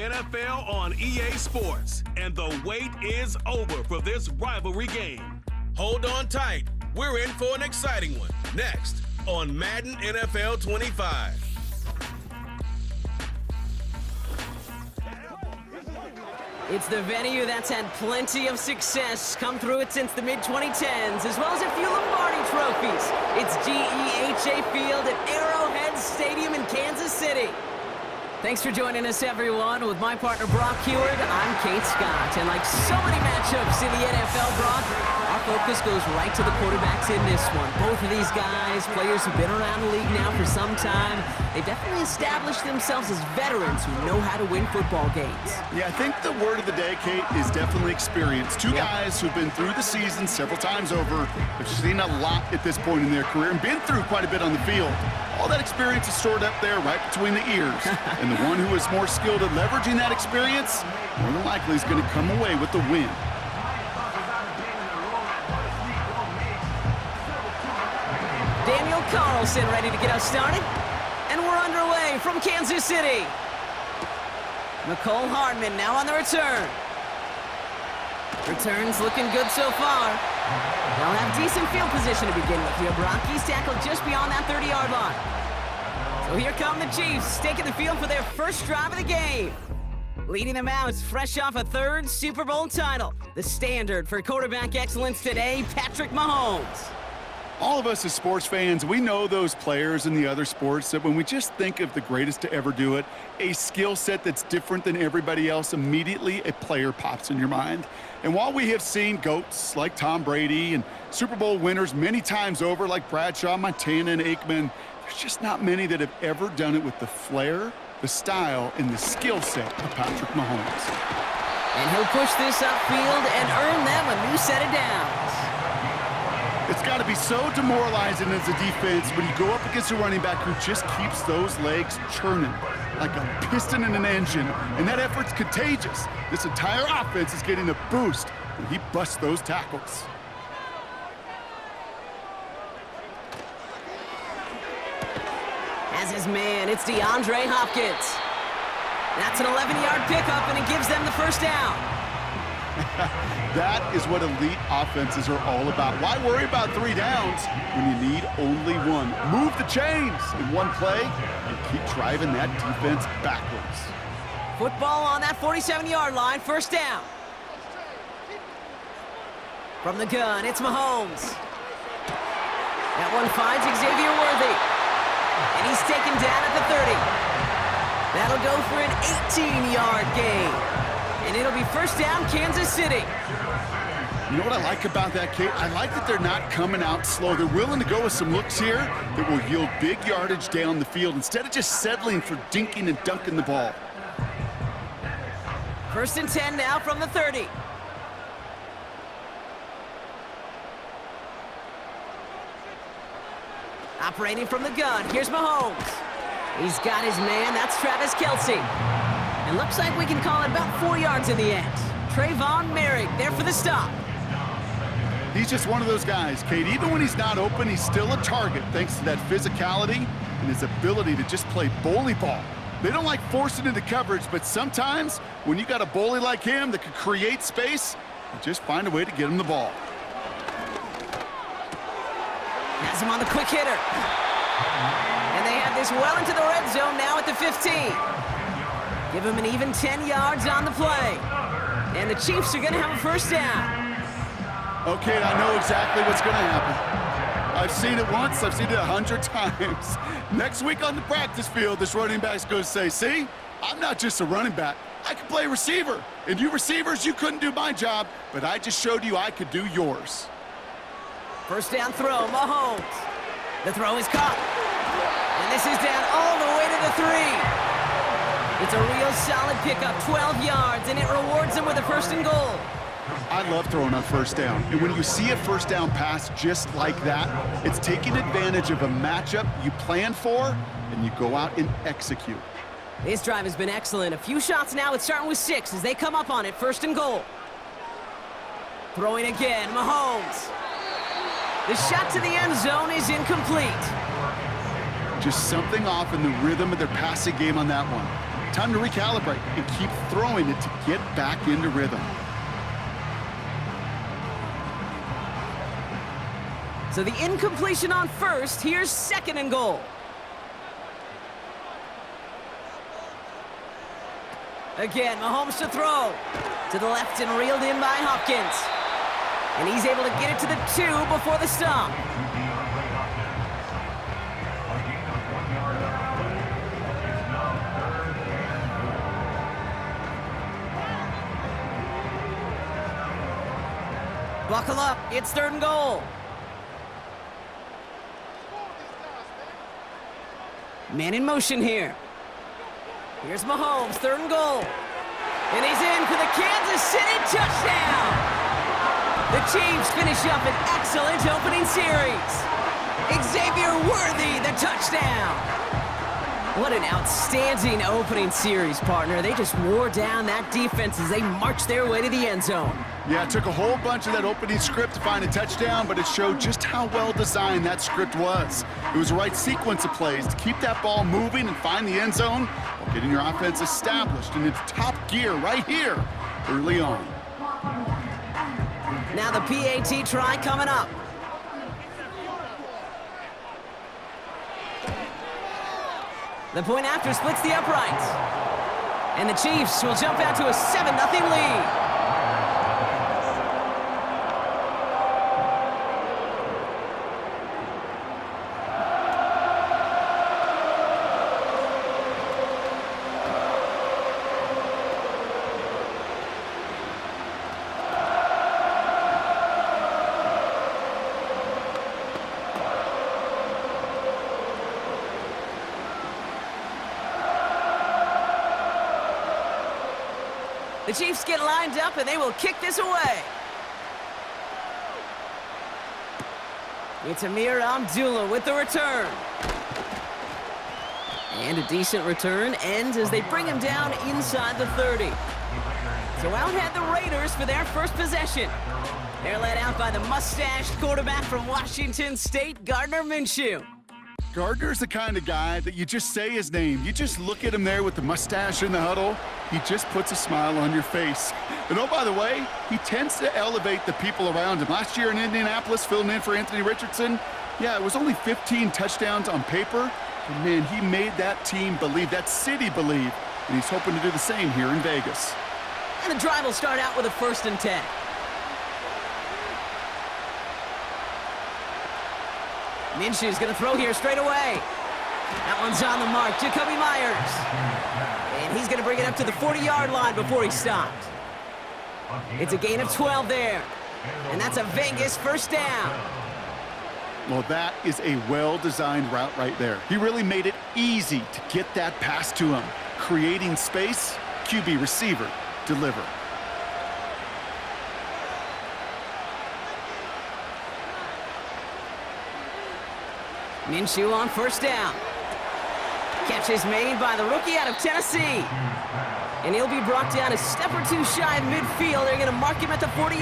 NFL on EA Sports, and the wait is over for this rivalry game. Hold on tight. We're in for an exciting one. Next on Madden NFL 25. It's the venue that's had plenty of success come through it since the mid-2010s, as well as a few Lombardi trophies. It's GEHA Field at Arrowhead Stadium in Kansas City. Thanks for joining us, everyone. With my partner, Brock Heward, I'm Kate Scott. And like so many matchups in the NFL, Brock, our focus goes right to the quarterbacks in this one. Both of these guys, players who've been around the league now for some time, they've definitely established themselves as veterans who know how to win football games. Yeah, I think the word of the day, Kate, is definitely experience. Two guys who've been through the season several times over, have seen a lot at this point in their career and been through quite a bit on the field. All that experience is stored up there right between the ears. And the one who is more skilled at leveraging that experience, more than likely is going to come away with the win. Daniel Carlson ready to get us started. And we're underway from Kansas City. McCole Hardman now on the return. Return's looking good so far. They'll have decent field position to begin with here. Brock, he's tackled just beyond that 30-yard line. So here come the Chiefs, taking the field for their first drive of the game. Leading them out, fresh off a third Super Bowl title. The standard for quarterback excellence today, Patrick Mahomes. All of us as sports fans, we know those players in the other sports that when we just think of the greatest to ever do it, a skill set that's different than everybody else, immediately a player pops in your mind. And while we have seen GOATs like Tom Brady and Super Bowl winners many times over like Bradshaw, Montana, and Aikman, there's just not many that have ever done it with the flair, the style, and the skill set of Patrick Mahomes. And he'll push this upfield and earn them a new set of downs. It's got to be so demoralizing as a defense when you go up against a running back who just keeps those legs churning like a piston in an engine, and that effort's contagious. This entire offense is getting a boost when he busts those tackles. As his man, it's DeAndre Hopkins. That's an 11-yard pickup, and it gives them the first down. That is what elite offenses are all about. Why worry about 3 downs when you need only one? Move the chains in one play and keep driving that defense backwards. Football on that 47-yard line, first down. From the gun, it's Mahomes. That one finds Xavier Worthy. And he's taken down at the 30. That'll go for an 18-yard gain. And it'll be first down, Kansas City. You know what I like about that, Kate? I like that they're not coming out slow. They're willing to go with some looks here that will yield big yardage down the field instead of just settling for dinking and dunking the ball. First and 10 now from the 30. Operating from the gun, here's Mahomes. He's got his man, that's Travis Kelce. And looks like we can call it about 4 yards in the end. Trayvon Merrick there for the stop. He's just one of those guys, Kate. Even when he's not open, he's still a target thanks to that physicality and his ability to just play bully ball. They don't like forcing into coverage, but sometimes when you got a bully like him that can create space, you just find a way to get him the ball. Has him on the quick hitter. And they have this well into the red zone now at the 15. Give him an even 10 yards on the play. And the Chiefs are going to have a first down. Okay, I know exactly what's going to happen. I've seen it once, I've seen it 100 times. Next week on the practice field, this running back's going to say, see, I'm not just a running back. I can play receiver. And you receivers, you couldn't do my job, but I just showed you I could do yours. First down throw, Mahomes. The throw is caught. And this is down all the way to the 3. It's a real solid pickup, 12 yards, and it rewards them with a first and goal. I love throwing on first down. And when you see a first down pass just like that, it's taking advantage of a matchup you plan for, and you go out and execute. This drive has been excellent. A few shots now. It's starting with 6 as they come up on it, first and goal. Throwing again, Mahomes. The shot to the end zone is incomplete. Just something off in the rhythm of their passing game on that one. Time to recalibrate and keep throwing it to get back into rhythm. So the incompletion on first, here's 2nd and goal. Again, Mahomes to throw. To the left and reeled in by Hopkins. And he's able to get it to the 2 before the stop. Buckle up, it's 3rd and goal. Man in motion here. Here's Mahomes, 3rd and goal. And he's in for the Kansas City touchdown. The Chiefs finish up an excellent opening series. Xavier Worthy, the touchdown. What an outstanding opening series, partner. They just wore down that defense as they marched their way to the end zone. Yeah, it took a whole bunch of that opening script to find a touchdown, but it showed just how well designed that script was. It was the right sequence of plays to keep that ball moving and find the end zone while getting your offense established in its top gear right here early on. Now the PAT try coming up. The point after splits the uprights. And the Chiefs will jump out to a 7-0 lead. The Chiefs get lined up, and they will kick this away. It's Amir Abdullah with the return. And a decent return ends as they bring him down inside the 30. So out head the Raiders for their first possession. They're led out by the mustached quarterback from Washington State, Gardner Minshew. Gardner's the kind of guy that you just say his name. You just look at him there with the mustache in the huddle. He just puts a smile on your face. And oh, by the way, he tends to elevate the people around him. Last year in Indianapolis, filling in for Anthony Richardson, yeah, it was only 15 touchdowns on paper. But man, he made that team believe, that city believe. And he's hoping to do the same here in Vegas. And the drive will start out with a 1st and 10. Minshew's going to throw here straight away. That one's on the mark. Jacoby Myers. And he's going to bring it up to the 40-yard line before he stopped. It's a gain of 12 there. And that's a Vegas 1st down. Well, that is a well-designed route right there. He really made it easy to get that pass to him. Creating space, QB receiver, deliver. Minshew on 1st down. Catch is made by the rookie out of Tennessee. And he'll be brought down a step or 2 shy of midfield. They're going to mark him at the 48.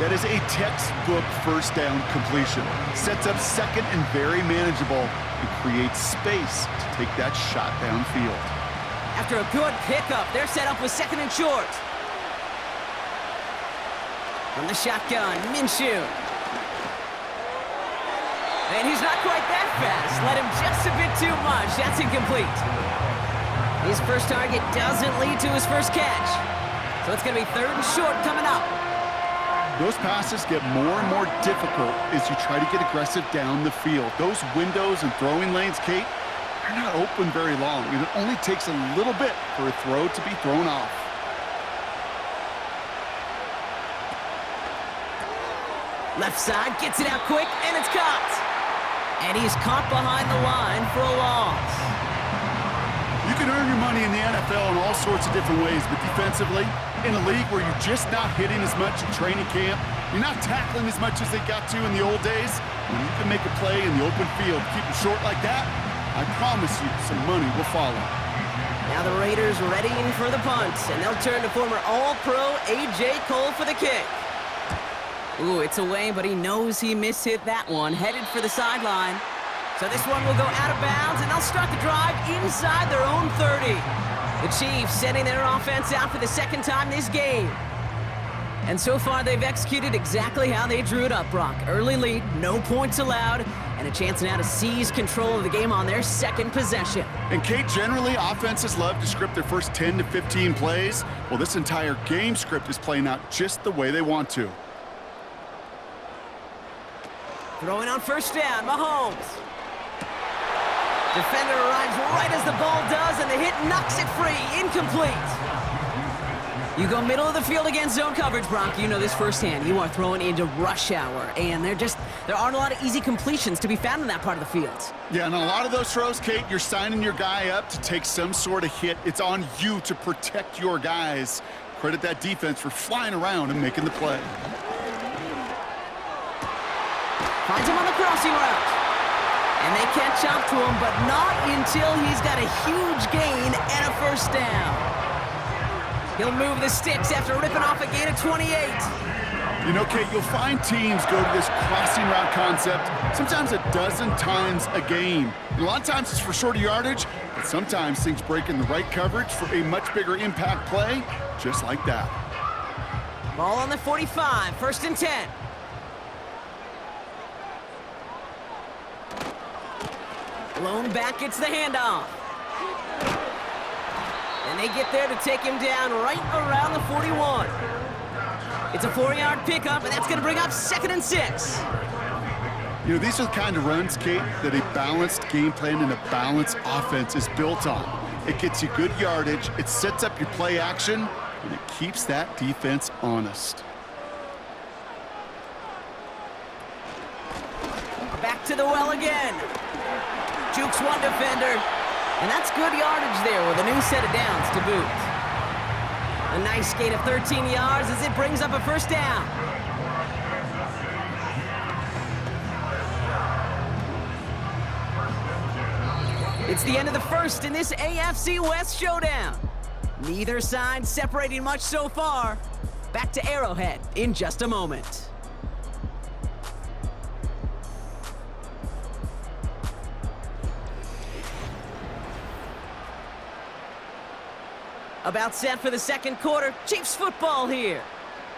That is a textbook 1st down completion. Sets up 2nd and very manageable and creates space to take that shot downfield. After a good pickup, they're set up with 2nd and short. From the shotgun, Minshew. And he's not quite that fast. Let him just a bit too much. That's incomplete. His first target doesn't lead to his first catch. So it's going to be 3rd and short coming up. Those passes get more and more difficult as you try to get aggressive down the field. Those windows and throwing lanes, Kate, they're not open very long. And it only takes a little bit for a throw to be thrown off. Left side, gets it out quick, and it's caught. And he's caught behind the line for a loss. You can earn your money in the NFL in all sorts of different ways, but defensively, in a league where you're just not hitting as much in training camp, you're not tackling as much as they got to in the old days, when you can make a play in the open field, keep it short like that, I promise you some money will follow. Now the Raiders readying for the punt, and they'll turn to former All-Pro A.J. Cole for the kick. Ooh, it's away, but he knows he mishit that one. Headed for the sideline. So So this one will go out of bounds, and they'll start the drive inside their own 30. The Chiefs sending their offense out for the second time this game. And so far, they've executed exactly how they drew it up, Brock. Early lead, no points allowed, and a chance now to seize control of the game on their second possession. And Kate, generally, offenses love to script their first 10 to 15 plays. Well, this entire game script is playing out just the way they want to. Throwing on first down, Mahomes. Defender arrives right as the ball does, and the hit knocks it free. Incomplete. You go middle of the field against zone coverage, Brock. You know this firsthand. You are throwing into rush hour, and there aren't a lot of easy completions to be found in that part of the field. Yeah, and a lot of those throws, Kate, you're signing your guy up to take some sort of hit. It's on you to protect your guys. Credit that defense for flying around and making the play. Finds him on the crossing route. And they catch up to him, but not until he's got a huge gain and a first down. He'll move the sticks after ripping off a gain of 28. You know, Kate, you'll find teams go to this crossing route concept sometimes a dozen times a game. A lot of times it's for shorter yardage, but sometimes things break in the right coverage for a much bigger impact play, just like that. Ball on the 45, 1st and 10. Blown back, gets the handoff. And they get there to take him down right around the 41. It's a 4-yard pickup, and that's going to bring up 2nd and 6. You know, these are the kind of runs, Kate, that a balanced game plan and a balanced offense is built on. It gets you good yardage, it sets up your play action, and it keeps that defense honest. Back to the well again. Jukes one defender. And that's good yardage there with a new set of downs to boot. A nice gain of 13 yards as it brings up a first down. It's the end of the first in this AFC West showdown. Neither side separating much so far. Back to Arrowhead in just a moment. About set for the second quarter. Chiefs football here.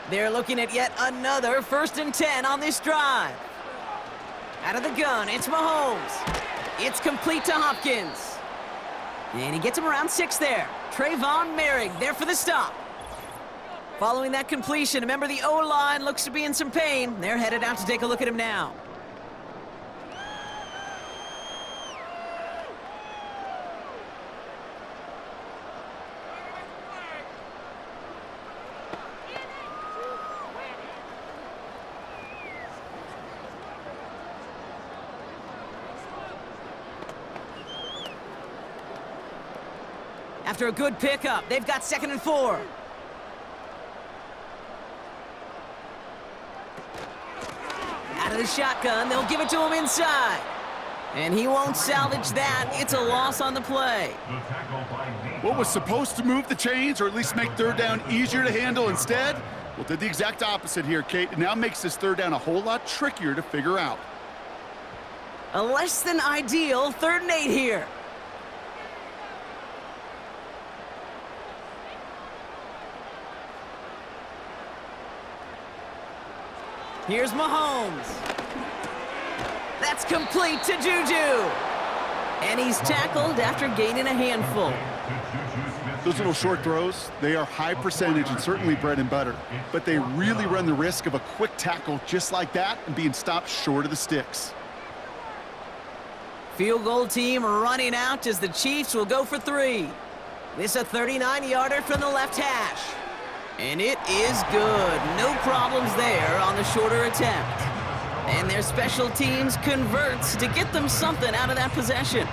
They're looking at yet another 1st and 10 on this drive. Out of the gun, it's Mahomes. It's complete to Hopkins. And he gets him around 6 there. Trayvon Merrick there for the stop. Following that completion, a member of the O-line looks to be in some pain. They're headed out to take a look at him now. After a good pickup, they've got 2nd and 4. Out of the shotgun, they'll give it to him inside. And he won't salvage that. It's a loss on the play. What was supposed to move the chains, or at least make 3rd down easier to handle instead? Well, did the exact opposite here, Kate. It now makes this 3rd down a whole lot trickier to figure out. A less than ideal 3rd and 8 here. Here's Mahomes. That's complete to Juju. And he's tackled after gaining a handful. Those little short throws, they are high percentage and certainly bread and butter. But they really run the risk of a quick tackle just like that and being stopped short of the sticks. Field goal team running out as the Chiefs will go for 3. This a 39-yarder from the left hash. And it is good. No problems there on the shorter attempt. And their special teams converts to get them something out of that possession.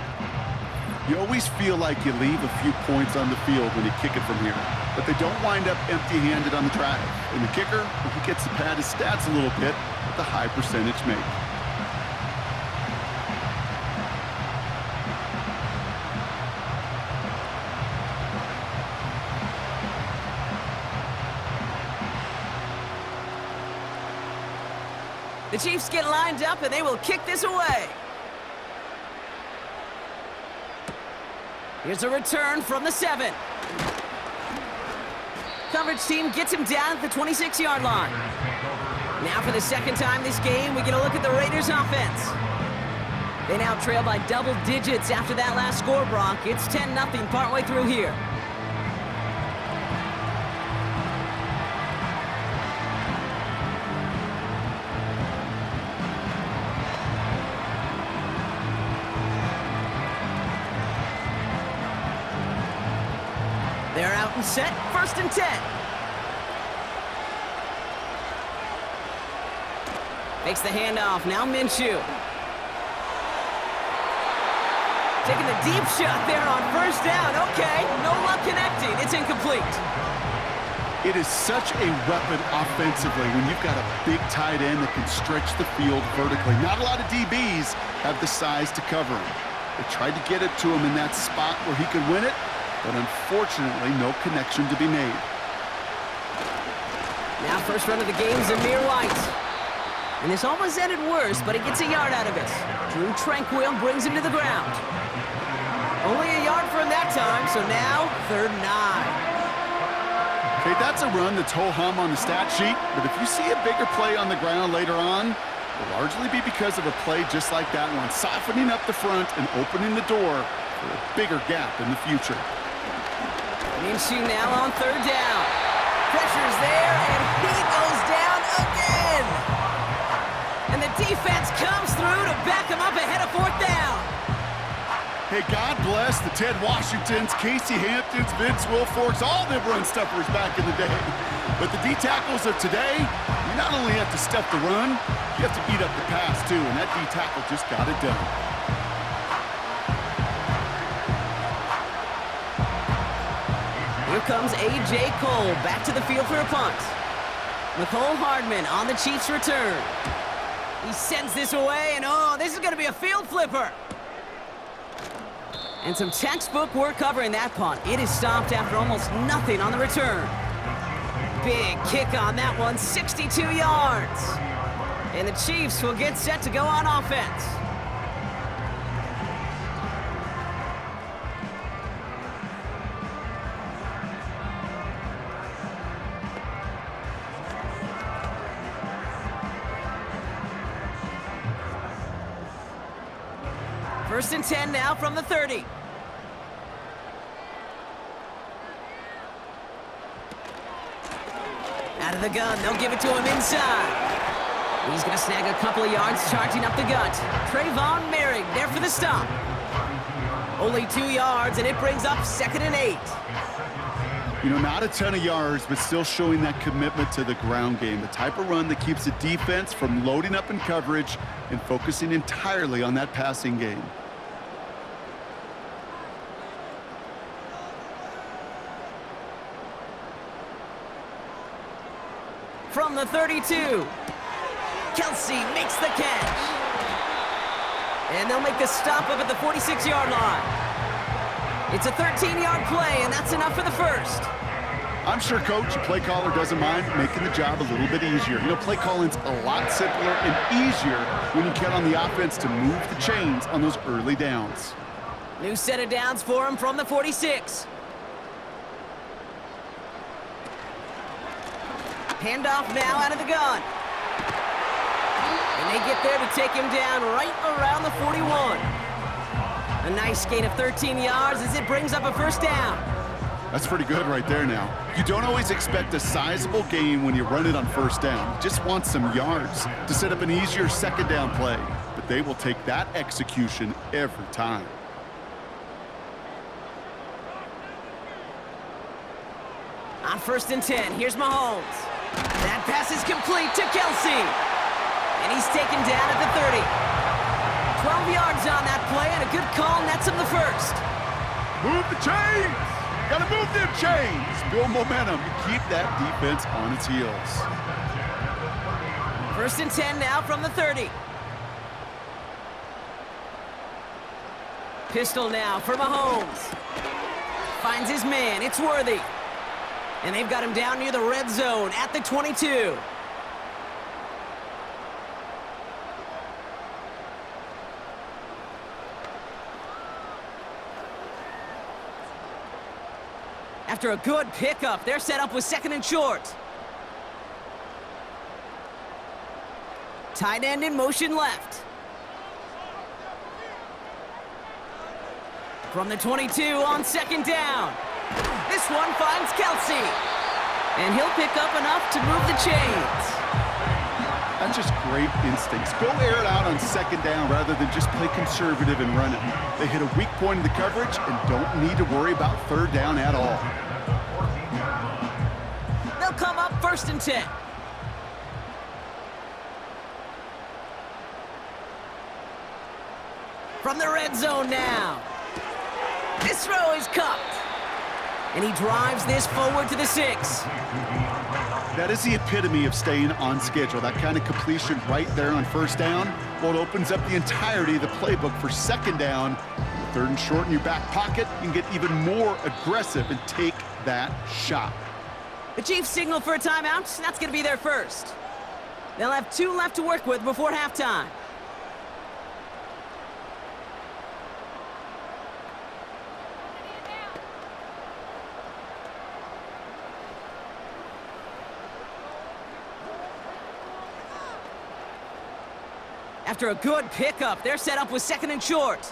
You always feel like you leave a few points on the field when you kick it from here. But they don't wind up empty-handed on the drive. And the kicker, he gets to pad his stats a little bit with the high percentage make. The Chiefs get lined up, and they will kick this away. Here's a return from the 7. Coverage team gets him down at the 26-yard line. Now for the second time this game, we get a look at the Raiders' offense. They now trail by double digits after that last score, Brock. It's 10-0 partway through here. They're out and set, 1st and 10. Makes the handoff, now Minshew. Taking the deep shot there on 1st down. Okay, no luck connecting, it's incomplete. It is such a weapon offensively when you've got a big tight end that can stretch the field vertically. Not a lot of DBs have the size to cover him. They tried to get it to him in that spot where he could win it, but unfortunately, no connection to be made. Now first run of the game, Zamir White. And this almost ended worse, but he gets a yard out of it. Drew Tranquil brings him to the ground. Only a yard for him that time, so now 3rd and 9. Okay, that's a run that's ho-hum on the stat sheet, but if you see a bigger play on the ground later on, it will largely be because of a play just like that one, softening up the front and opening the door for a bigger gap in the future. Minshew now on 3rd down. Pressure's there, and he goes down again. And the defense comes through to back him up ahead of 4th down. Hey, God bless the Ted Washingtons, Casey Hamptons, Vince Wilforks, all them run stuffers back in the day. But the D-tackles of today, you not only have to stuff the run, you have to beat up the pass too, and that D-tackle just got it done. Here comes A.J. Cole back to the field for a punt. Nicole Hardman on the Chiefs' return. He sends this away, and oh, this is going to be a field flipper. And some textbook work covering that punt. It is stopped after almost nothing on the return. Big kick on that one, 62 yards. And the Chiefs will get set to go on offense. First and 10 now from the 30. Out of the gun, they'll give it to him inside. He's going to snag a couple of yards charging up the gut. Trayvon Merrick there for the stop. Only 2 yards, and it brings up 2nd and 8. You know, not a ton of yards, but still showing that commitment to the ground game. The type of run that keeps the defense from loading up in coverage and focusing entirely on that passing game. From the 32, Kelsey makes the catch. And they'll make the stop up at the 46-yard line. It's a 13-yard play, and that's enough for the first. I'm sure coach, play caller doesn't mind making the job a little bit easier. You know, play calling's a lot simpler and easier when you count on the offense to move the chains on those early downs. New set of downs for him from the 46. Handoff now out of the gun. And they get there to take him down right around the 41. A nice gain of 13 yards as it brings up a first down. That's pretty good right there now. You don't always expect a sizable gain when you run it on first down. You just want some yards to set up an easier second down play. But they will take that execution every time. On 1st and 10, here's Mahomes. That pass is complete to Kelsey. And he's taken down at the 30. 12 yards on that play, and a good call nets him the first. Move the chains! Gotta move them chains! Build momentum to keep that defense on its heels. 1st and 10 now from the 30. Pistol now for Mahomes. Finds his man, it's Worthy. And they've got him down near the red zone at the 22. After a good pickup, they're set up with 2nd and short. Tight end in motion left. From the 22 on 2nd down. This one finds Kelsey. And he'll pick up enough to move the chains. That's just great instincts. Go air it out on 2nd down rather than just play conservative and run it. They hit a weak point in the coverage and don't need to worry about 3rd down at all. They'll come up 1st and 10. From the red zone now. This throw is cupped. And he drives this forward to the 6. That is the epitome of staying on schedule. That kind of completion right there on 1st down. Well, it opens up the entirety of the playbook for 2nd down. 3rd and short in your back pocket. You can get even more aggressive and take that shot. The Chiefs signal for a timeout. That's going to be their first. They'll have 2 left to work with before halftime. After a good pickup, they're set up with 2nd and short.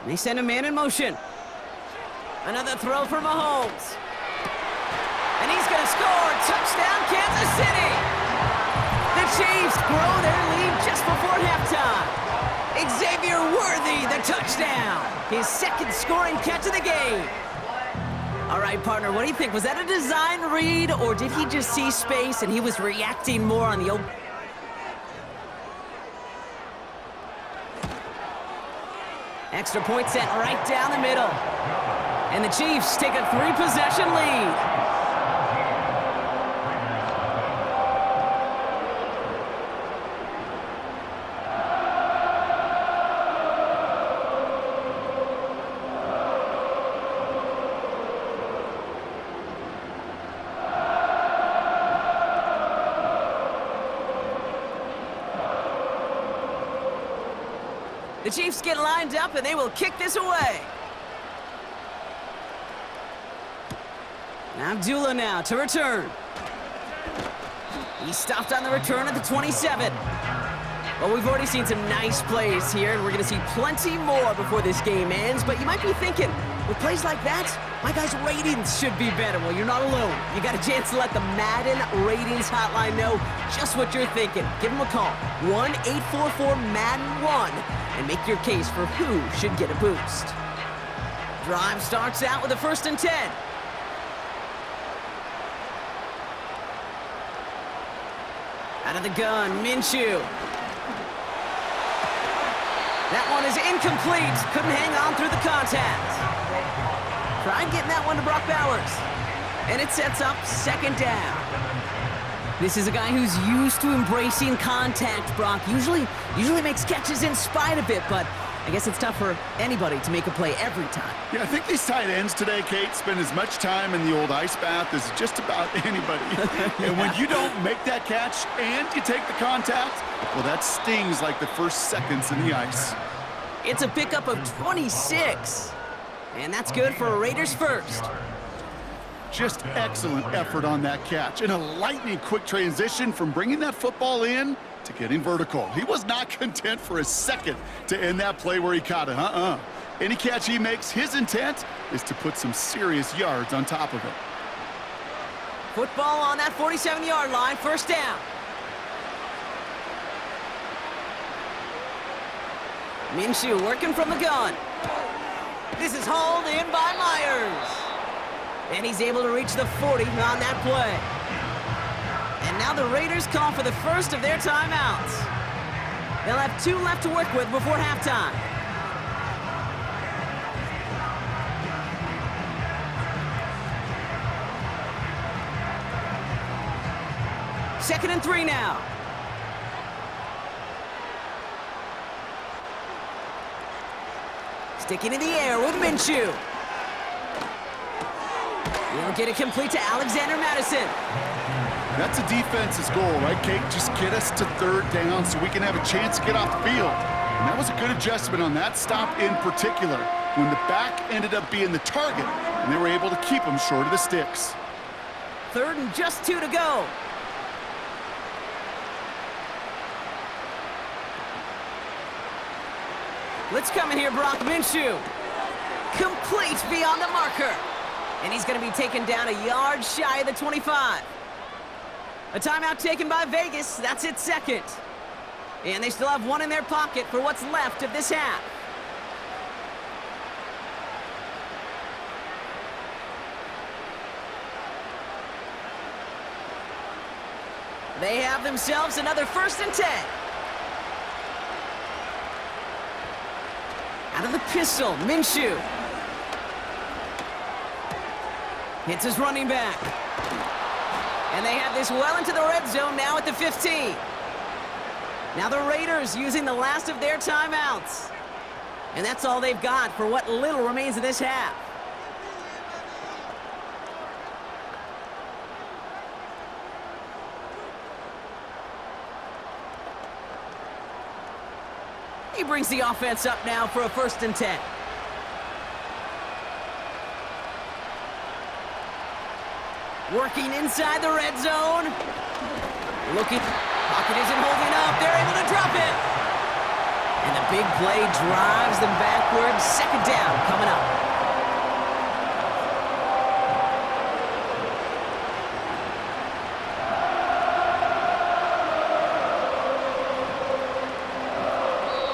And they send a man in motion. Another throw for Mahomes. And he's going to score. Touchdown, Kansas City. The Chiefs grow their lead just before halftime. Xavier Worthy, the touchdown. His 2nd scoring catch of the game. All right, partner, what do you think? Was that a design read, or did he just see space and he was reacting more on the open? Extra point set right down the middle. And the Chiefs take a 3-possession lead. The Chiefs get lined up, and they will kick this away. Abdullah now to return. He stopped on the return at the 27. Well, we've already seen some nice plays here, and we're going to see plenty more before this game ends. But you might be thinking, with plays like that, my guys' ratings should be better. Well, you're not alone. You got a chance to let the Madden ratings hotline know just what you're thinking. Give them a call, 1-844-MADDEN-1, and make your case for who should get a boost. Drive starts out with a 1st and 10. Out of the gun, Minshew. That one is incomplete. Couldn't hang on through the contact. Tried getting that one to Brock Bowers. And it sets up 2nd down. This is a guy who's used to embracing contact, Brock. Usually makes catches in spite of it, but I guess it's tough for anybody to make a play every time. Yeah, I think these tight ends today, Kate, spend as much time in the old ice bath as just about anybody. Yeah. And when you don't make that catch and you take the contact, well, that stings like the first seconds in the ice. It's a pickup of 26. And that's good for a Raiders first. Just excellent effort on that catch. And a lightning quick transition from bringing that football in to getting vertical. He was not content for a second to end that play where he caught it. Any catch he makes, his intent is to put some serious yards on top of it. Football on that 47-yard line, 1st down. Minshew working from the gun. This is hauled in by Myers. And he's able to reach the 40 on that play. And now the Raiders call for the first of their timeouts. They'll have 2 left to work with before halftime. Second and 3 now. Sticking in the air with Minshew. He'll get it complete to Alexander Madison. That's a defense's goal, right, Kate? Just get us to 3rd down so we can have a chance to get off the field. And that was a good adjustment on that stop in particular, when the back ended up being the target, and they were able to keep him short of the sticks. 3rd and just 2 to go. Let's come in here, Brock Minshew. Complete beyond the marker. And he's going to be taken down a yard shy of the 25. A timeout taken by Vegas. That's its 2nd. And they still have 1 in their pocket for what's left of this half. They have themselves another 1st and 10. Out of the pistol, Minshew. Hits his running back. And they have this well into the red zone now at the 15. Now the Raiders using the last of their timeouts. And that's all they've got for what little remains of this half. He brings the offense up now for a 1st and 10. Working inside the red zone. Looking. Pocket isn't holding up. They're able to drop it. And the big play drives them backwards. 2nd down coming up.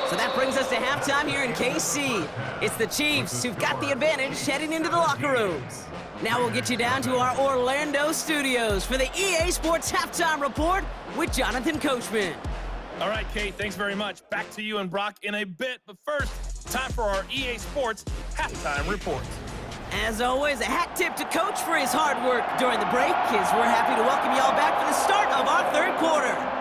So that brings us to halftime here in KC. It's the Chiefs who've got the advantage heading into the locker rooms. Now we'll get you down to our Orlando studios for the EA Sports Halftime Report with Jonathan Coachman. All right, Kate, thanks very much. Back to you and Brock in a bit. But first, time for our EA Sports Halftime Report. As always, a hat tip to Coach for his hard work during the break, as we're happy to welcome y'all back for the start of our 3rd quarter.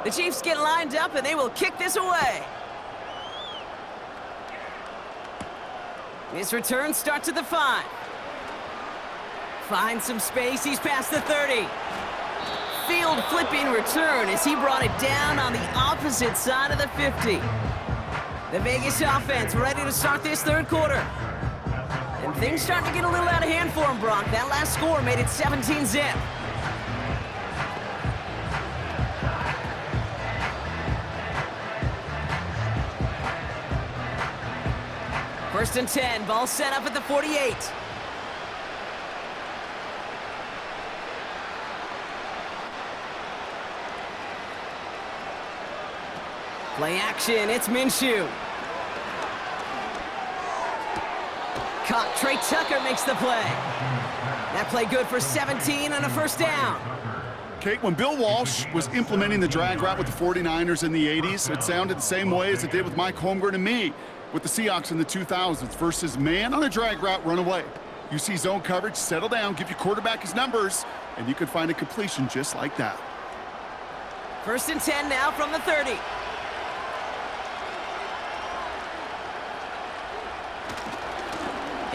The Chiefs get lined up, and they will kick this away. His return starts at the 5. Finds some space. He's past the 30. Field flipping return as he brought it down on the opposite side of the 50. The Vegas offense ready to start this 3rd quarter. And things starting to get a little out of hand for him, Brock. That last score made it 17-zip. First and 10, ball set up at the 48. Play action, it's Minshew. Caught, Trey Tucker makes the play. That play good for 17 and a 1st down. Kate, when Bill Walsh was implementing the drag route with the 49ers in the 80s, it sounded the same way as it did with Mike Holmgren and me with the Seahawks in the 2000s versus man on a drag route, run away. You see zone coverage, settle down, give your quarterback his numbers, and you can find a completion just like that. First and 10 now from the 30.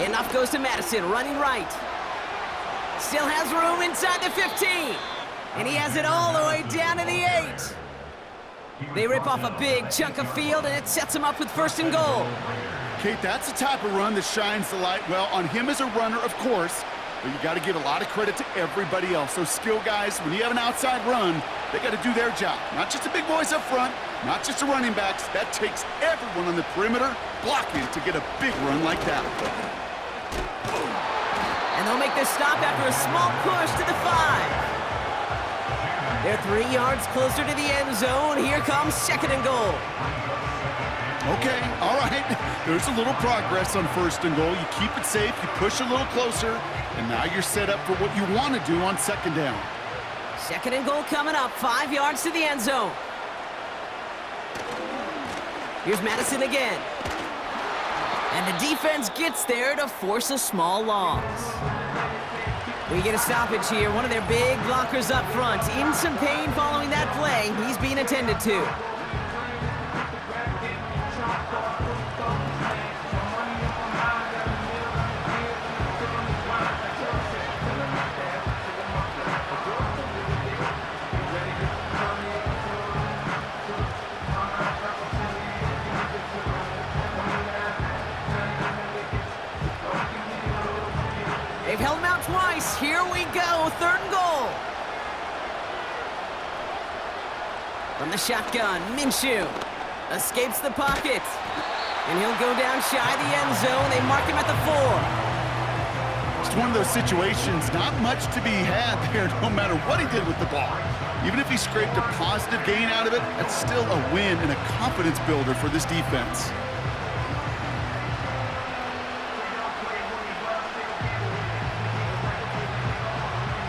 Enough goes to Madison, running right. Still has room inside the 15. And he has it all the way down to the 8. They rip off a big chunk of field, and it sets him up with 1st and goal. Kate, that's the type of run that shines the light, well, on him as a runner, of course, but you got to give a lot of credit to everybody else. Those skill guys, when you have an outside run, they got to do their job. Not just the big boys up front, not just the running backs. That takes everyone on the perimeter blocking to get a big run like that. And they'll make this stop after a small push to the 5. They're 3 yards closer to the end zone. Here comes 2nd and goal. Okay, all right. There's a little progress on 1st and goal. You keep it safe, you push a little closer, and now you're set up for what you want to do on 2nd down. 2nd and goal coming up, 5 yards to the end zone. Here's Madison again. And the defense gets there to force a small loss. We get a stoppage here. One of their big blockers up front. In some pain following that play. He's being attended to. They've held him out twice. Here we go. 3rd and goal. From the shotgun, Minshew escapes the pocket. And he'll go down shy of the end zone. They mark him at the 4. It's one of those situations, not much to be had there, no matter what he did with the ball. Even if he scraped a positive gain out of it, that's still a win and a confidence builder for this defense.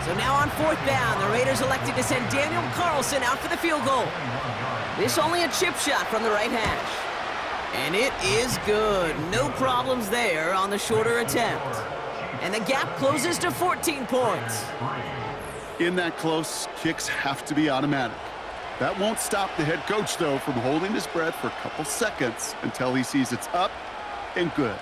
So now on 4th down, the Raiders elected to send Daniel Carlson out for the field goal. This only a chip shot from the right hash. And it is good. No problems there on the shorter attempt. And the gap closes to 14 points. In that close, kicks have to be automatic. That won't stop the head coach, though, from holding his breath for a couple seconds until he sees it's up and good.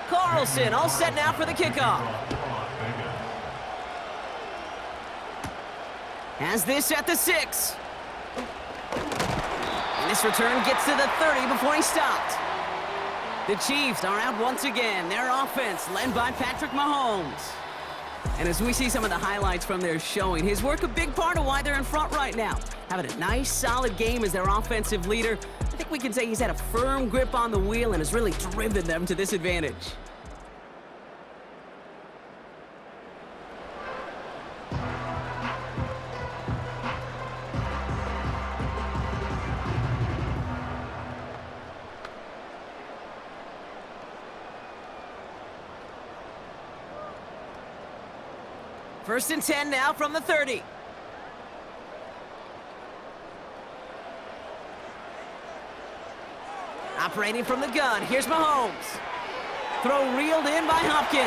Carlson all set now for the kickoff. Has this at the 6. And this return gets to the 30 before he stopped. The Chiefs are out once again. Their offense led by Patrick Mahomes. And as we see some of the highlights from their showing, his work a big part of why they're in front right now. Having a nice, solid game as their offensive leader. I think we can say he's had a firm grip on the wheel and has really driven them to this advantage. First and 10 now from the 30. Operating from the gun, here's Mahomes. Throw reeled in by Hopkins.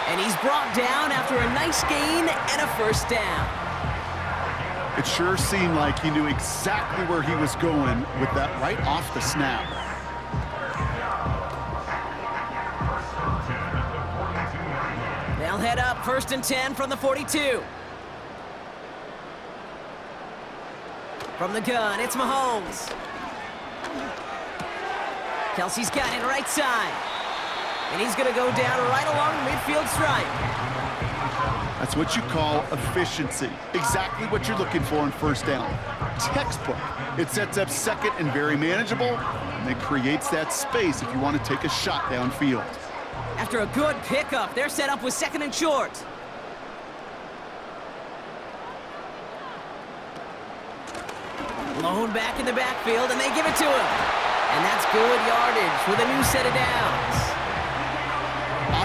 And he's brought down after a nice gain and a 1st down. It sure seemed like he knew exactly where he was going with that right off the snap. They'll head up 1st and 10 from the 42. From the gun, it's Mahomes. Kelsey's got it right side. And he's going to go down right along the midfield stripe. That's what you call efficiency. Exactly what you're looking for on 1st down. Textbook. It sets up 2nd and very manageable, and it creates that space if you want to take a shot downfield. After a good pickup, they're set up with 2nd and short. Blown back in the backfield, and they give it to him. And that's good yardage with a new set of downs.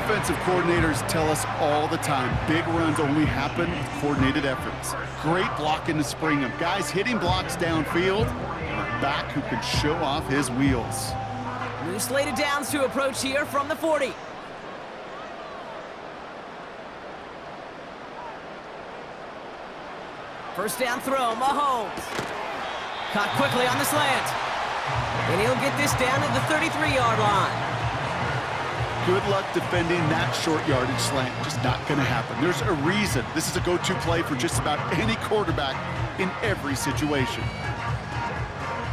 Offensive coordinators tell us all the time, big runs only happen with coordinated efforts. Great blocking to spring them. Guys hitting blocks downfield, and a back who can show off his wheels. New slate of downs to approach here from the 40. First down throw, Mahomes. Caught quickly on the slant. And he'll get this down to the 33-yard line. Good luck defending that short yardage slant. Just not going to happen. There's a reason. This is a go-to play for just about any quarterback in every situation.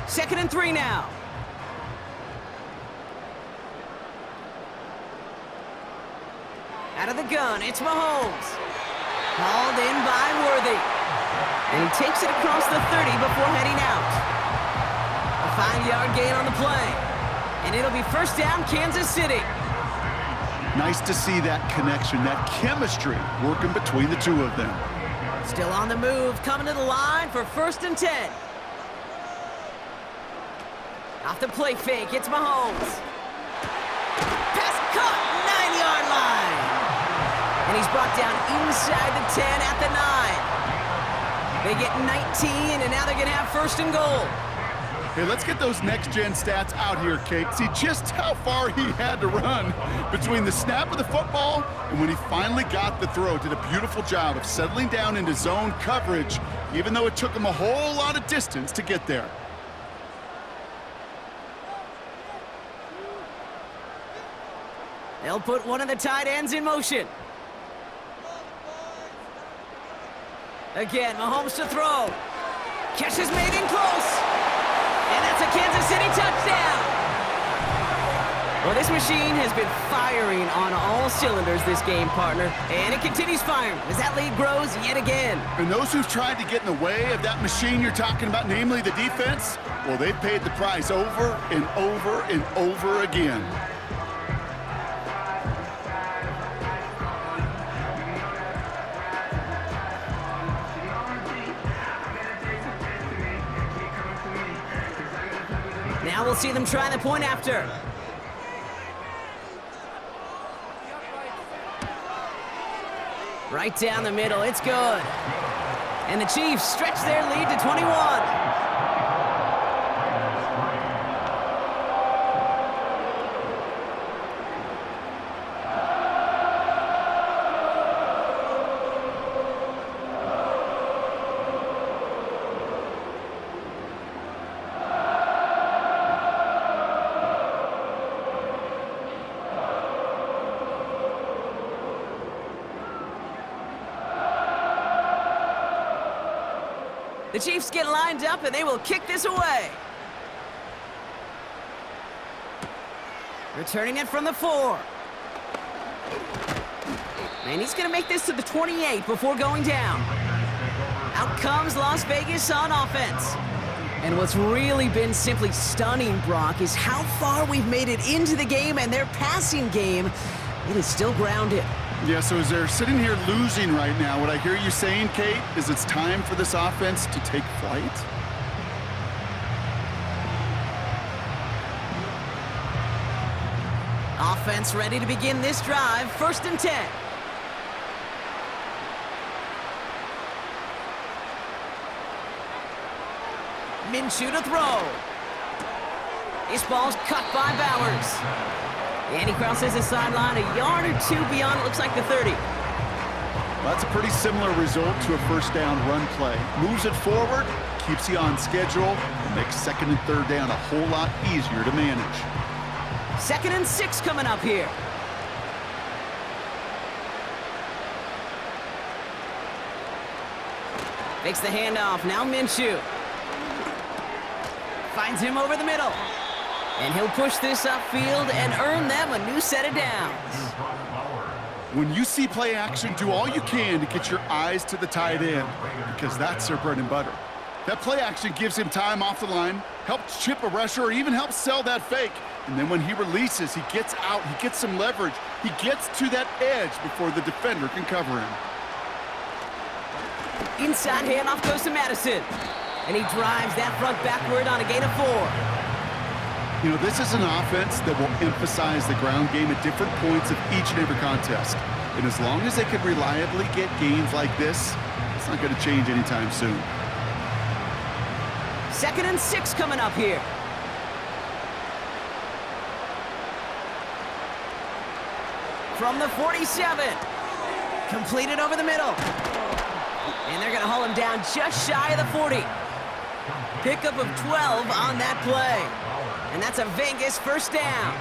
2nd and 3 now. Out of the gun, it's Mahomes. Hauled in by Worthy. And he takes it across the 30 before heading out. A 5-yard gain on the play. And it'll be 1st down, Kansas City. Nice to see that connection, that chemistry working between the two of them. Still on the move, coming to the line for 1st and 10. Off the play fake, it's Mahomes. Pass caught, 9-yard line. And And he's brought down inside the 10 at the 9. They get 19, and now they're going to have first and goal. Hey, let's get those next-gen stats out here, Kate. See just how far he had to run between the snap of the football and when he finally got the throw. Did a beautiful job of settling down into zone coverage, even though it took him a whole lot of distance to get there. They'll put one of the tight ends in motion. Again, Mahomes to throw. Catch is made in close. And that's a Kansas City touchdown. Well, this machine has been firing on all cylinders this game, partner. And it continues firing as that lead grows yet again. And those who've tried to get in the way of that machine you're talking about, namely the defense, well, they've paid the price over and over and over again. Now we'll see them try the point after. Right down the middle, it's good. And the Chiefs stretch their lead to 21. The Chiefs get lined up, and they will kick this away. Returning it from the 4. And he's going to make this to the 28 before going down. Out comes Las Vegas on offense. And what's really been simply stunning, Brock, is how far we've made it into the game, and their passing game, it is still grounded. Yeah, so as they're sitting here losing right now, what I hear you saying, Kate, is it's time for this offense to take flight? Offense ready to begin this drive. First and 10. Minshew to throw. This ball's cut by Bowers. And he crosses the sideline a yard or two beyond, it looks like the 30. Well, that's a pretty similar result to a first down run play. Moves it forward, keeps you on schedule, makes second and third down a whole lot easier to manage. Second and 6 coming up here. Makes the handoff, now Minshew. Finds him over the middle. And he'll push this upfield and earn them a new set of downs. When you see play action, do all you can to get your eyes to the tight end, because that's their bread and butter. That play action gives him time off the line, helps chip a rusher, or even helps sell that fake. And then when he releases, he gets out, he gets some leverage, he gets to that edge before the defender can cover him. Inside handoff goes to Madison. And he drives that front backward on a gain of 4. You know, this is an offense that will emphasize the ground game at different points of each and every contest. And as long as they can reliably get gains like this, it's not going to change anytime soon. Second and 6 coming up here. From the 47. Completed over the middle. And they're going to haul him down just shy of the 40. Pickup of 12 on that play. And that's a Vegas first down.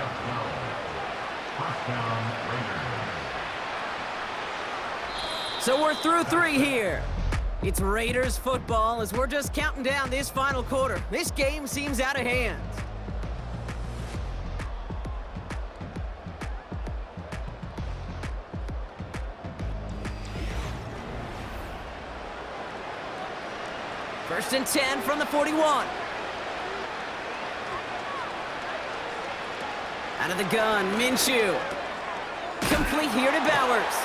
So we're through 3 here. It's Raiders football as we're just counting down this final quarter. This game seems out of hand. First and 10 from the 41. Out of the gun, Minshew. Complete here to Bowers.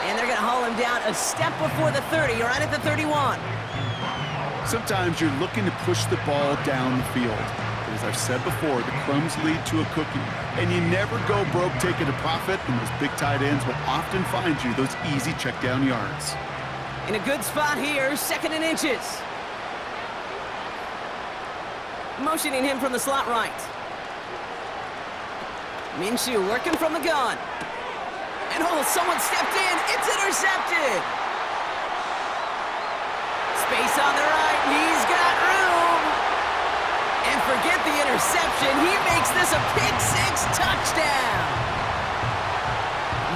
And they're going to haul him down a step before the 30, right at the 31. Sometimes you're looking to push the ball down the field. As I've said before, the crumbs lead to a cookie. And you never go broke taking a profit, and those big tight ends will often find you those easy check down yards. In a good spot here, 2nd and inches. Motioning him from the slot right. Minshew working from the gun. And someone stepped in. It's intercepted. Space on the right. He's got room. And forget the interception. He makes this a pick-6 touchdown.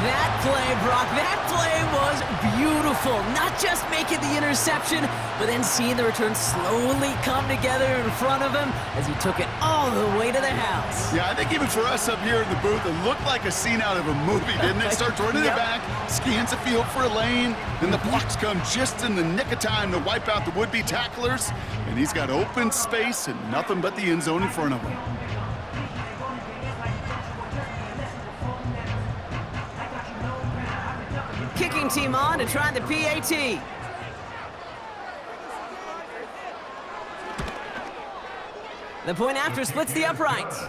That play, Brock, that play was beautiful. Not just making the interception, but then seeing the return slowly come together in front of him as he took it all the way to the house. Yeah, I think even for us up here in the booth, it looked like a scene out of a movie, didn't it? Starts running it back, scans the field for a lane, then the blocks come just in the nick of time to wipe out the would-be tacklers, and he's got open space and nothing but the end zone in front of him. Kicking team on to try the PAT. The point after splits the uprights.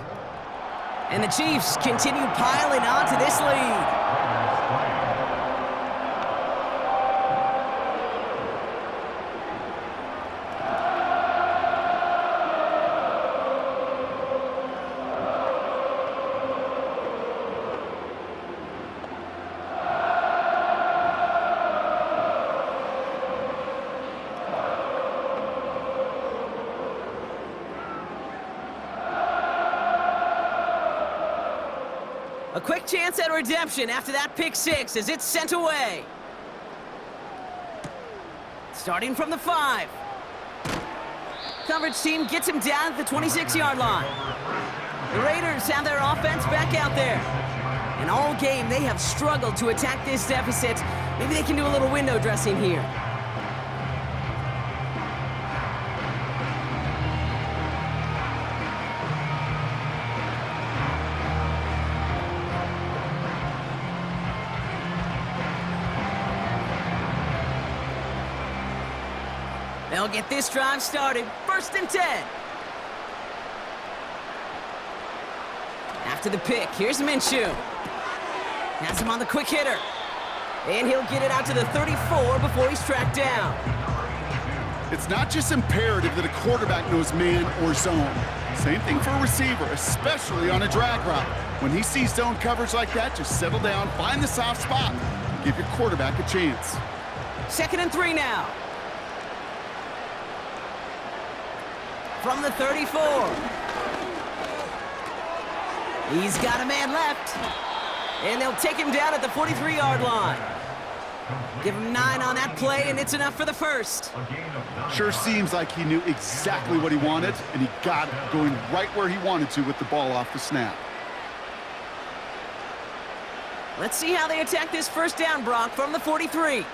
And the Chiefs continue piling on to this lead. A quick chance at redemption after that pick-6 as it's sent away. Starting from the 5. Coverage team gets him down at the 26-yard line. The Raiders have their offense back out there. And all game, they have struggled to attack this deficit. Maybe they can do a little window dressing here. They'll get this drive started. 1st and 10. After the pick, here's Minshew. Has him on the quick hitter. And he'll get it out to the 34 before he's tracked down. It's not just imperative that a quarterback knows man or zone. Same thing for a receiver, especially on a drag route. When he sees zone coverage like that, just settle down, find the soft spot, and give your quarterback a chance. 2nd and 3 now. From the 34. He's got a man left. And they'll take him down at the 43-yard line. Give him 9 on that play, and it's enough for the first. Sure seems like he knew exactly what he wanted, and he got it going right where he wanted to with the ball off the snap. Let's see how they attack this first down, Brock, from the 43.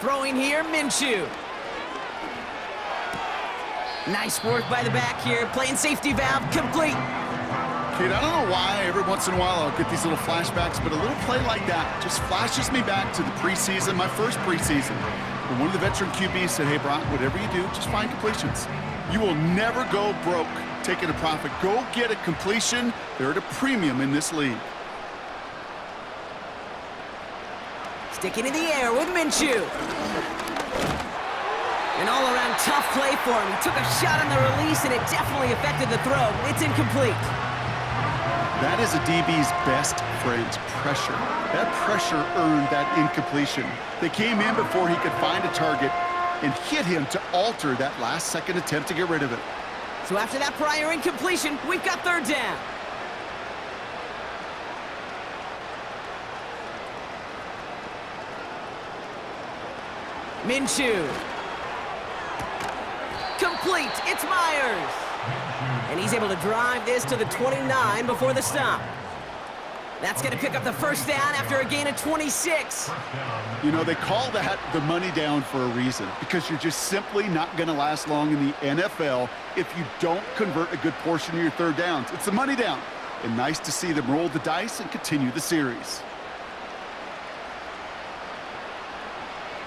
Throwing here, Minshew. Nice work by the back here, playing safety valve complete. Kid, I don't know why every once in a while I'll get these little flashbacks, but a little play like that just flashes me back to the preseason, my first preseason. When one of the veteran QBs said, hey, Brock, whatever you do, just find completions. You will never go broke taking a profit. Go get a completion. They're at a premium in this league. Sticking in the air with Minshew. An all-around tough play for him. He took a shot on the release, and it definitely affected the throw. It's incomplete. That is a DB's best friend, pressure. That pressure earned that incompletion. They came in before he could find a target and hit him to alter that last-second attempt to get rid of it. So after that prior incompletion, we've got 3rd down. Minshew. Complete. It's Myers. And he's able to drive this to the 29 before the stop. That's going to pick up the first down after a gain of 26. You know, they call that the money down for a reason, because you're just simply not going to last long in the NFL if you don't convert a good portion of your 3rd downs. It's the money down. And nice to see them roll the dice and continue the series.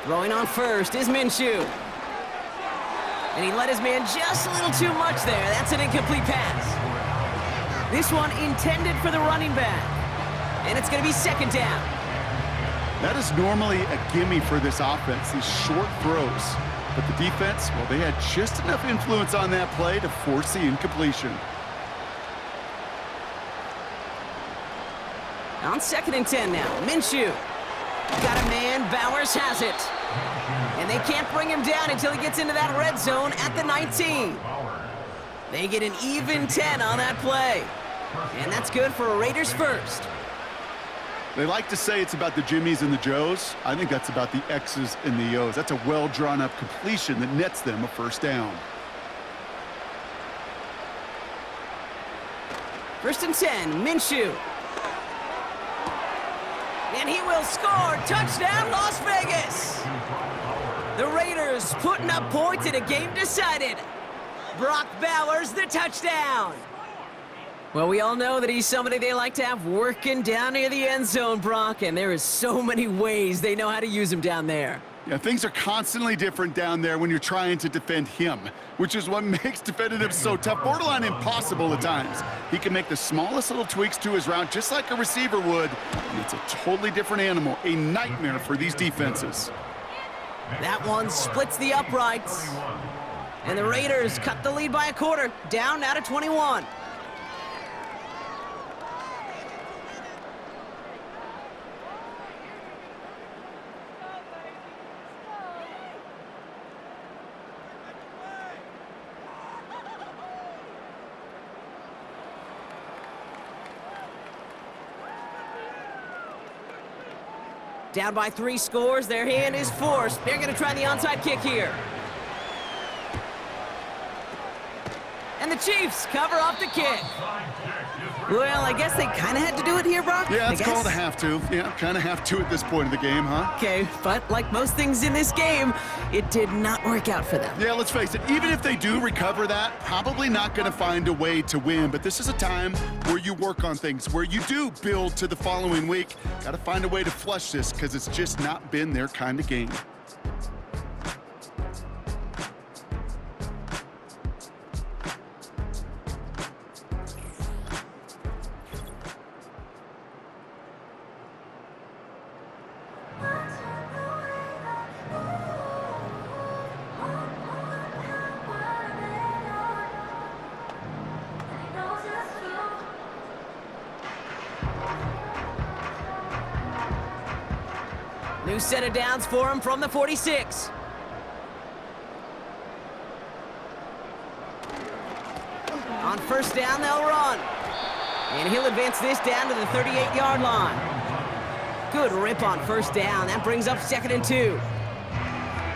Throwing on first is Minshew. And he let his man just a little too much there. That's an incomplete pass. This one intended for the running back. And it's going to be second down. That is normally a gimme for this offense, these short throws. But the defense, well, they had just enough influence on that play to force the incompletion. On 2nd and 10 now, Minshew. Got a man, Bowers has it. And they can't bring him down until he gets into that red zone at the 19. They get an even 10 on that play. And that's good for a Raiders first. They like to say it's about the Jimmies and the Joes. I think that's about the X's and the O's. That's a well-drawn-up completion that nets them a first down. 1st and 10, Minshew. And he will score. Touchdown, Las Vegas. The Raiders putting up points in a game decided. Brock Bowers, the touchdown. Well, we all know that he's somebody they like to have working down near the end zone, Brock, and there is so many ways they know how to use him down there. Yeah, things are constantly different down there when you're trying to defend him, which is what makes defending him so tough, borderline impossible at times. He can make the smallest little tweaks to his route just like a receiver would, and it's a totally different animal, a nightmare for these defenses. That one splits the uprights. And the Raiders cut the lead by a quarter, down now to 21. Down by 3 scores, their hand is forced. They're going to try the onside kick here. And the Chiefs cover off the kick. Well, I guess they kind of had to do it here, Brock. Yeah, it's called a have to. Yeah, kind of have to at this point of the game, huh? Okay, but like most things in this game, it did not work out for them. Yeah, let's face it, even if they do recover that, probably not going to find a way to win. But this is a time where you work on things, where you do build to the following week. Got to find a way to flush this because it's just not been their kind of game. New set of downs for him from the 46. On 1st down, they'll run. And he'll advance this down to the 38-yard line. Good rip on 1st down. That brings up 2nd and 2.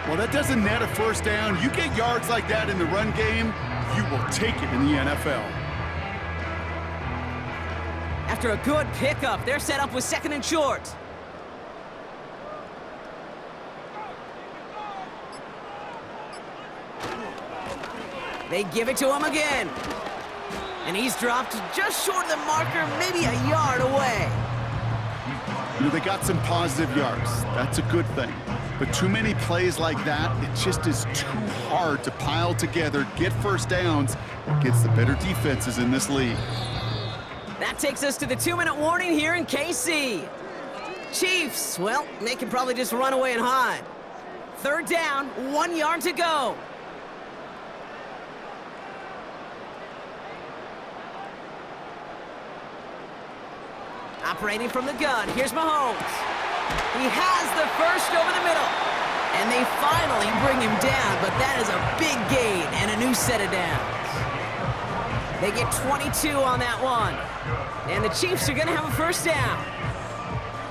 Well, that doesn't net a 1st down. You get yards like that in the run game, you will take it in the NFL. After a good pickup, they're set up with 2nd and short. They give it to him again. And he's dropped just short of the marker, maybe a yard away. You know, they got some positive yards. That's a good thing. But too many plays like that, it just is too hard to pile together, get 1st downs against the better defenses in this league. That takes us to the 2-minute warning here in KC. Chiefs, well, they can probably just run away and hide. 3rd down, 1 yard to go. Operating from the gun, here's Mahomes. He has the first over the middle. And they finally bring him down, but that is a big gain and a new set of downs. They get 22 on that one. And the Chiefs are going to have a 1st down.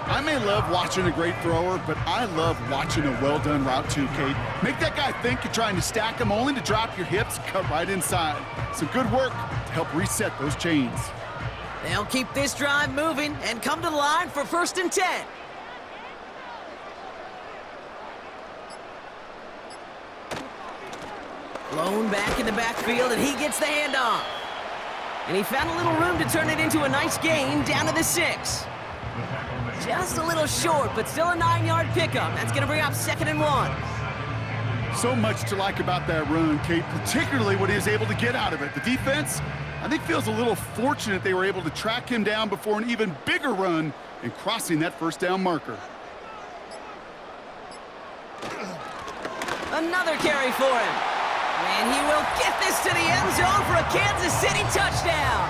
I may love watching a great thrower, but I love watching a well-done route too, Kate. Make that guy think you're trying to stack him only to drop your hips, cut right inside. Some good work to help reset those chains. They'll keep this drive moving and come to the line for 1st and 10. Lone back in the backfield, and he gets the handoff. And he found a little room to turn it into a nice gain down to the 6. Just a little short, but still a 9-yard pickup. That's going to bring up 2nd and 1. So much to like about that run, Kate, particularly what he was able to get out of it. The defense, I think, feels a little fortunate they were able to track him down before an even bigger run and crossing that first down marker. Another carry for him. And he will get this to the end zone for a Kansas City touchdown.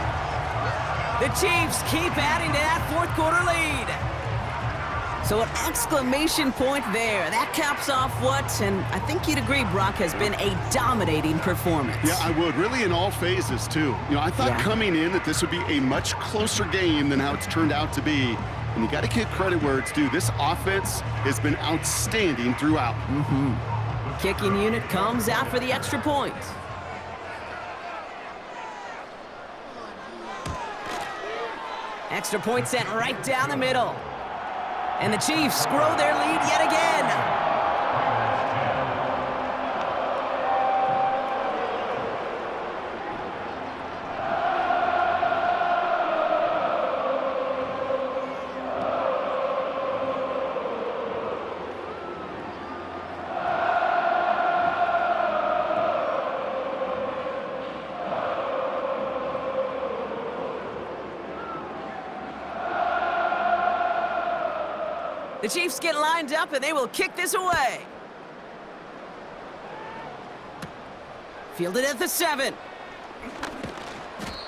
The Chiefs keep adding to that fourth quarter lead. So an exclamation point there. That caps off what, and I think you'd agree, Brock, has been a dominating performance. Yeah, I would. Really in all phases, too. You know, I thought coming in that this would be a much closer game than how it's turned out to be. And you got to give credit where it's due. This offense has been outstanding throughout. Kicking unit comes out for the extra point. Extra point sent right down the middle. And the Chiefs grow their lead yet again. The Chiefs get lined up, and they will kick this away. Fielded at the 7.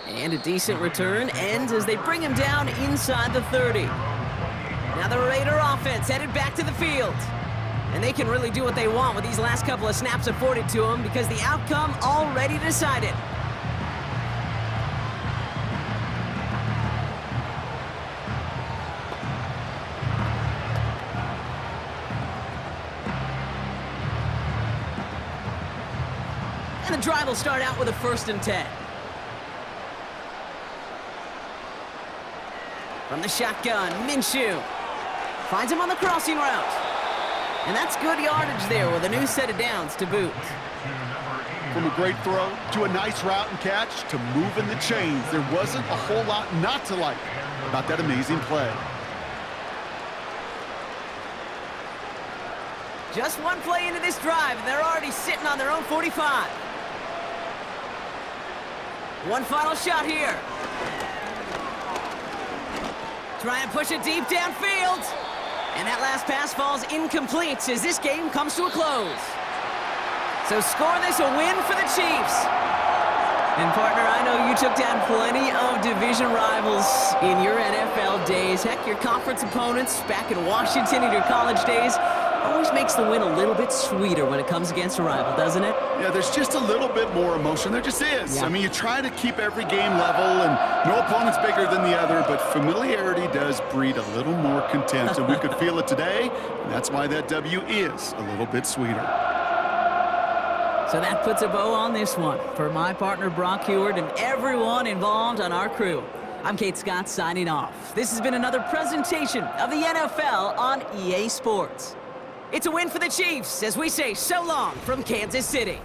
And a decent return ends as they bring him down inside the 30. Now the Raider offense headed back to the field. And they can really do what they want with these last couple of snaps afforded to them because the outcome already decided. And the drive will start out with a 1st and 10. From the shotgun, Minshew finds him on the crossing route. And that's good yardage there with a new set of downs to boot. From a great throw to a nice route and catch to moving the chains, there wasn't a whole lot not to like about that amazing play. Just one play into this drive, and they're already sitting on their own 45. One final shot here. Trying to push it deep downfield. And that last pass falls incomplete as this game comes to a close. So score this a win for the Chiefs. And partner, I know you took down plenty of division rivals in your NFL days. Heck, your conference opponents back in Washington in your college days. Always makes the win a little bit sweeter when it comes against a rival, doesn't it? Yeah, there's just a little bit more emotion. There just is. Yeah. I mean, you try to keep every game level, and no opponent's bigger than the other, but familiarity does breed a little more contempt, and we could feel it today, and that's why that W is a little bit sweeter. So that puts a bow on this one. For my partner, Brock Heward, and everyone involved on our crew, I'm Kate Scott signing off. This has been another presentation of the NFL on EA Sports. It's a win for the Chiefs as we say so long from Kansas City.